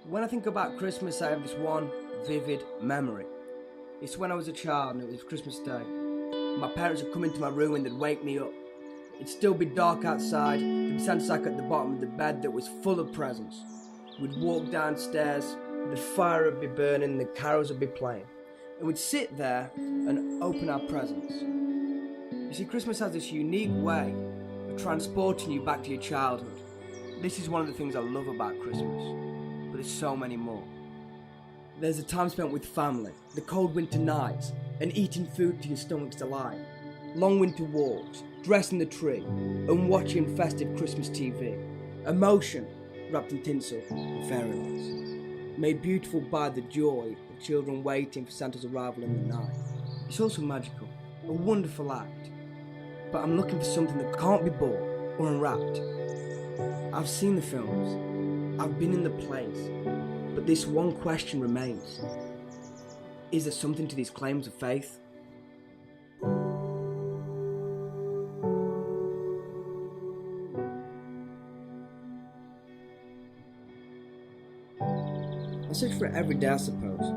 When I think about Christmas, I have this one vivid memory. It's when I was a child and it was Christmas Day. My parents would come into my room and they'd wake me up. It'd still be dark outside, there'd be Santa sack at the bottom of the bed that was full of presents. We'd walk downstairs, the fire would be burning, the carols would be playing. And we'd sit there and open our presents. You see, Christmas has this unique way of transporting you back to your childhood. This is one of the things I love about Christmas, but there's so many more. There's the time spent with family, the cold winter nights, and eating food to your stomach's delight. Long winter walks, dressing the tree, and watching festive Christmas TV. Emotion wrapped in tinsel and fairy lights, made beautiful by the joy of children waiting for Santa's arrival in the night. It's also magical, a wonderful act, but I'm looking for something that can't be bought or unwrapped. I've seen the films, I've been in the plays, but this one question remains. Is there something to these claims of faith? I search for it every day, I suppose,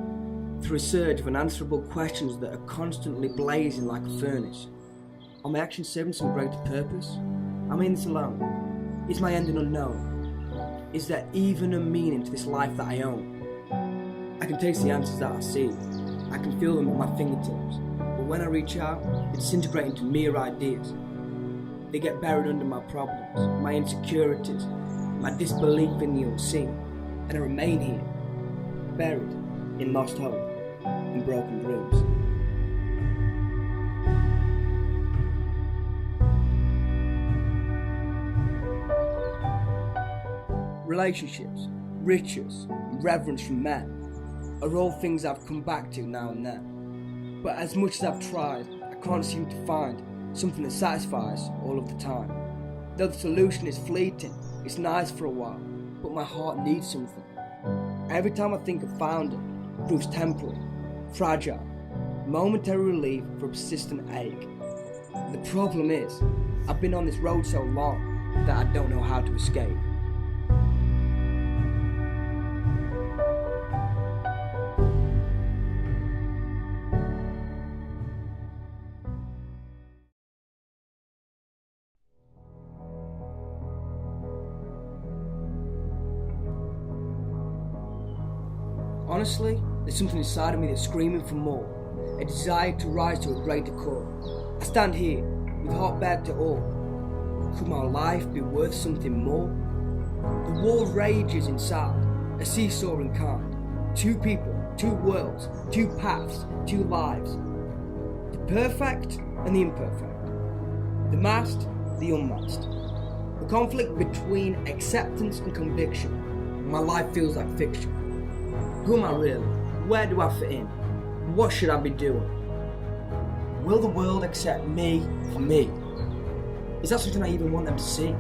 through a surge of unanswerable questions that are constantly blazing like a furnace. Are my actions serving some greater purpose? Am I in this alone? Is my ending unknown? Is there even a meaning to this life that I own? I can taste the answers that I see. I can feel them at my fingertips. But when I reach out, they disintegrate into mere ideas. They get buried under my problems, my insecurities, my disbelief in the unseen. And I remain here, buried in lost hope and broken dreams. Relationships, riches, and reverence from men are all things I've come back to now and then. But as much as I've tried, I can't seem to find something that satisfies all of the time. Though the solution is fleeting, it's nice for a while, but my heart needs something. Every time I think I've found it proves temporary, fragile, momentary relief for a persistent ache. The problem is, I've been on this road so long that I don't know how to escape. Honestly, there's something inside of me that's screaming for more, a desire to rise to a greater call. I stand here, with heart bared to all. Could my life be worth something more? The war rages inside, a seesaw in kind. Two people, two worlds, two paths, two lives. The perfect and the imperfect. The masked, the unmasked. The conflict between acceptance and conviction. My life feels like fiction. Who am I really? Where do I fit in? What should I be doing? Will the world accept me for me? Is that something I even want them to see?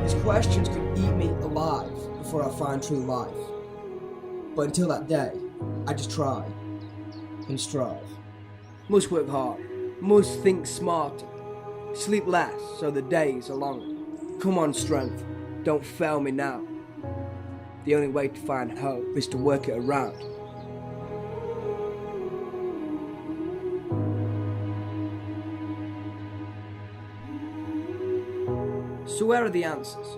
These questions could eat me alive before I find true life. But until that day, I just try and strive. Must work hard, must think smarter, sleep less so the days are longer. Come on, strength, don't fail me now. The only way to find hope is to work it around. So where are the answers?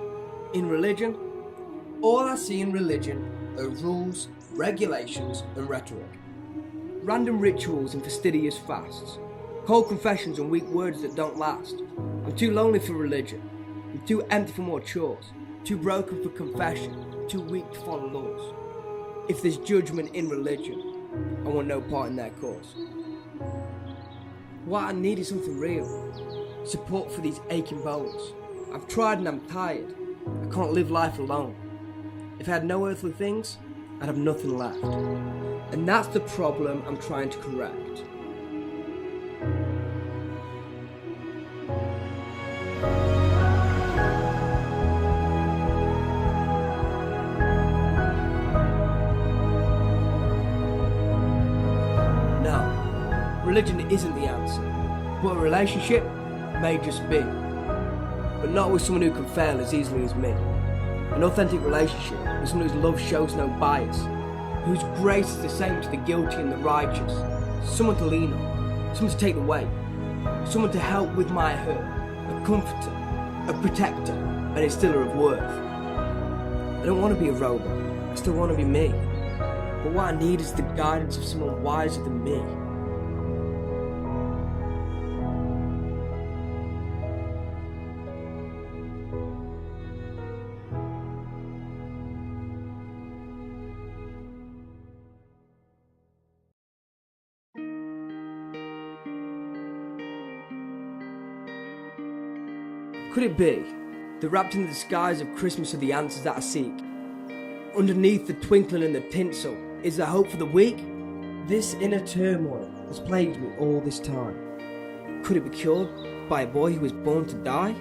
In religion? All I see in religion are rules, regulations and rhetoric. Random rituals and fastidious fasts, cold confessions and weak words that don't last. I'm too lonely for religion, I'm too empty for more chores, too broken for confession, too weak to follow laws. If there's judgment in religion, I want no part in their cause. What I need is something real, support for these aching bones. I've tried and I'm tired, I can't live life alone. If I had no earthly things, I'd have nothing left. And that's the problem I'm trying to correct. religion isn't the answer, but a relationship may just be. But not with someone who can fail as easily as me. An authentic relationship with someone whose love shows no bias, whose grace is the same to the guilty and the righteous. Someone to lean on, someone to take the weight, someone to help with my hurt, a comforter, a protector, an instiller of worth. I don't want to be a robot, I still want to be me. But what I need is the guidance of someone wiser than me. Could it be that wrapped in the skies of Christmas are the answers that I seek? Underneath the twinkling and the tinsel is the hope for the weak? This inner turmoil has plagued me all this time. Could it be cured by a boy who was born to die?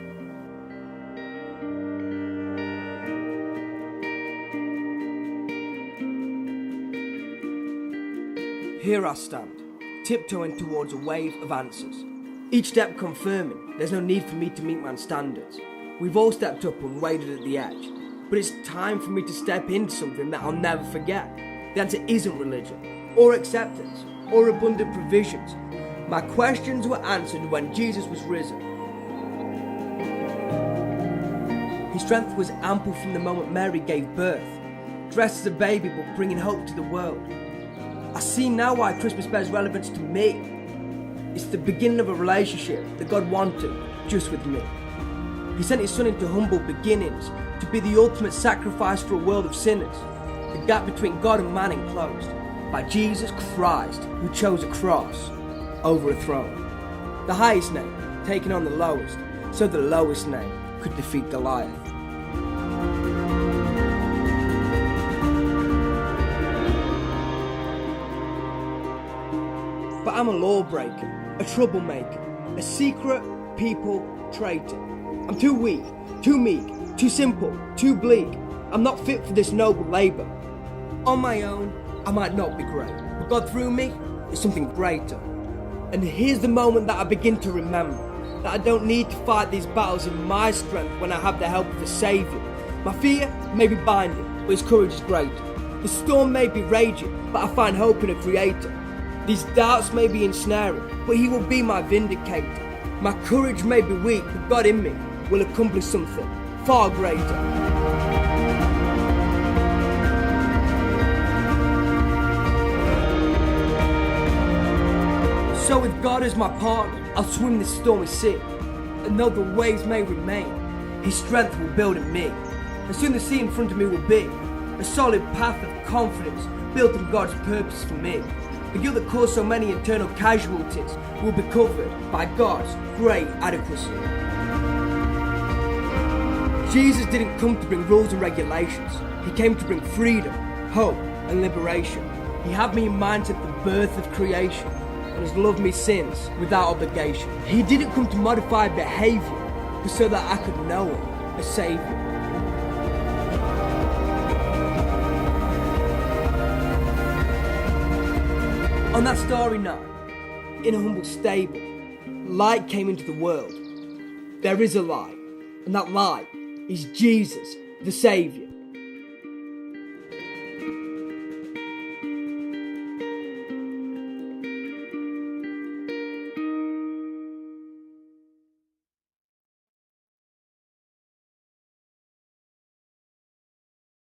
Here I stand, tiptoeing towards a wave of answers. Each step confirming there's no need for me to meet man's standards. We've all stepped up and waited at the edge, but it's time for me to step into something that I'll never forget. The answer isn't religion, or acceptance, or abundant provisions. My questions were answered when Jesus was risen. His strength was ample from the moment Mary gave birth, dressed as a baby but bringing hope to the world. I see now why Christmas bears relevance to me. It's the beginning of a relationship that God wanted just with me. He sent his son into humble beginnings to be the ultimate sacrifice for a world of sinners. The gap between God and man enclosed by Jesus Christ, who chose a cross over a throne. The highest name taking on the lowest, so the lowest name could defeat Goliath. But I'm a lawbreaker, a troublemaker, a secret people traitor. I'm too weak, too meek, too simple, too bleak. I'm not fit for this noble labour. On my own, I might not be great, but God through me is something greater. And here's the moment that I begin to remember that I don't need to fight these battles in my strength when I have the help of a saviour. My fear may be binding, but his courage is greater. The storm may be raging, but I find hope in a creator. These doubts may be ensnaring, but he will be my vindicator. My courage may be weak, but God in me will accomplish something far greater. So with God as my partner, I'll swim this stormy sea. And though the waves may remain, his strength will build in me. And soon the sea in front of me will be a solid path of confidence built on God's purpose for me. The guilt that caused so many internal casualties will be covered by God's great adequacy. Jesus didn't come to bring rules and regulations. He came to bring freedom, hope and liberation. He had me in mind at the birth of creation and has loved me since without obligation. He didn't come to modify behaviour, but so that I could know him, a saviour. On that starry night, in a humble stable, light came into the world. There is a light, and that light is Jesus, the Saviour.